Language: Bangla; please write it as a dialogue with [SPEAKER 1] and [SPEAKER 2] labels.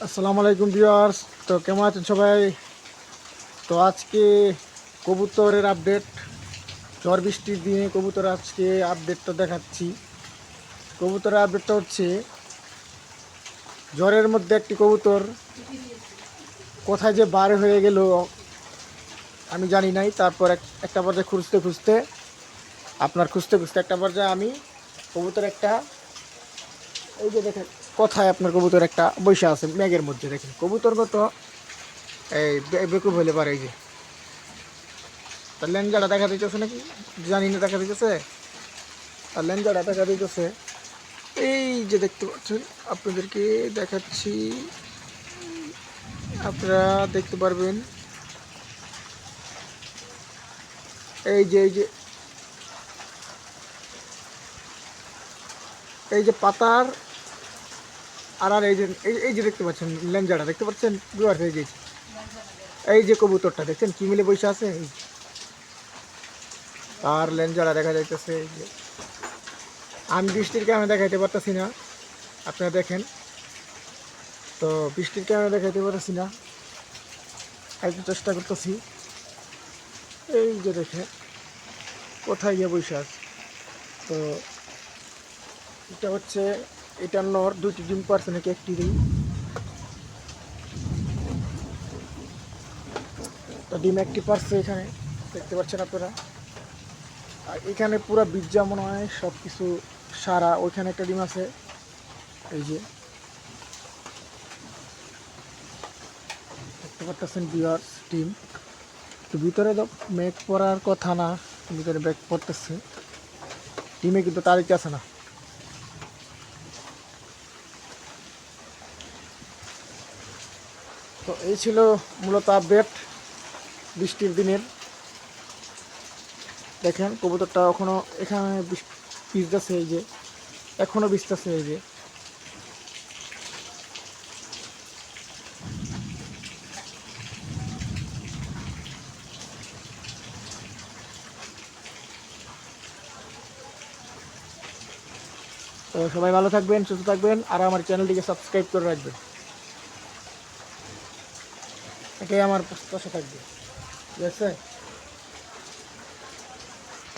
[SPEAKER 1] আসসালামু আলাইকুম ভিউয়ার্স। তো কেমন আছেন সবাই? তো আজকে কবুতরের আপডেট, ঝড় বৃষ্টির দিনে কবুতর আজকে আপডেটটা দেখাচ্ছি। কবুতরের আপডেটটা হচ্ছে, ঝড়ের মধ্যে একটি কবুতর কোথায় যে বার হয়ে গেল আমি জানি নাই। তারপর একটা পর্যায়ে খুঁজতে খুঁজতে একটা পর্যায়ে আমি কবুতর একটা, এই যে দেখেন কোথায় আপনার কবুতর একটা বৈশা আছে মেঘের মধ্যে। দেখেন কবুতর কত এই বেকুব হলে পারে। এই যে তার লেঞ্জাটা দেখা দিতেছে নাকি জানি না, দেখা দিতেছে আর লেঞ্জাটা দেখা দিতেছে। এই যে দেখতে পাচ্ছেন, আপনাদেরকে দেখাচ্ছি, আপনারা দেখতে পারবেন। এই যে এই যে পাতার আর এই যে দেখতে পাচ্ছেন লেঞ্জাটা দেখতে পাচ্ছেন ভিউয়ার্স। এই যে কবুতরটা দেখছেন কি মিলে বসে আছে, আর লেঞ্জাটা দেখা যাইতেছে। এই যে আমি বৃষ্টির কারণে দেখাইতে পারতেছি না, আপনারা দেখেন। তো বৃষ্টির কারণে দেখাইতে পারতেছি না, একটু চেষ্টা করতেছি। এই যে দেখে কোথায় গিয়ে বসে আছে। তো এটা হচ্ছে, এটার নর দুইটি ডিম পারছে নাকি একটিরই। তো ডিম একটি পারছে এখানে, দেখতে পাচ্ছেন আপনারা। আর এখানে পুরো বীজা মনে হয় সব কিছু সারা। ওইখানে একটা ডিম আছে, এই যে দেখতে পাচ্ছেন ভিউয়ার্স ডিম। তো ভিতরে তো মেঘ পড়ার কথা না, ভিতরে মেঘ পড়তেছে, ডিমে কিন্তু তারিখ আছে না। তো এই ছিল মূলত আপডেট বৃষ্টির দিনের। দেখেন কবুতরটা এখনো এখানে ভিজতেছে, এই যে এখনো ভিজতেছে। এই যে তো সবাই ভালো থাকবেন, সুস্থ থাকবেন, আর আমার চ্যানেলটিকে সাবস্ক্রাইব করে রাখবেন। এটাই আমার প্রত্যাশা থাকবে, ঠিক আছে।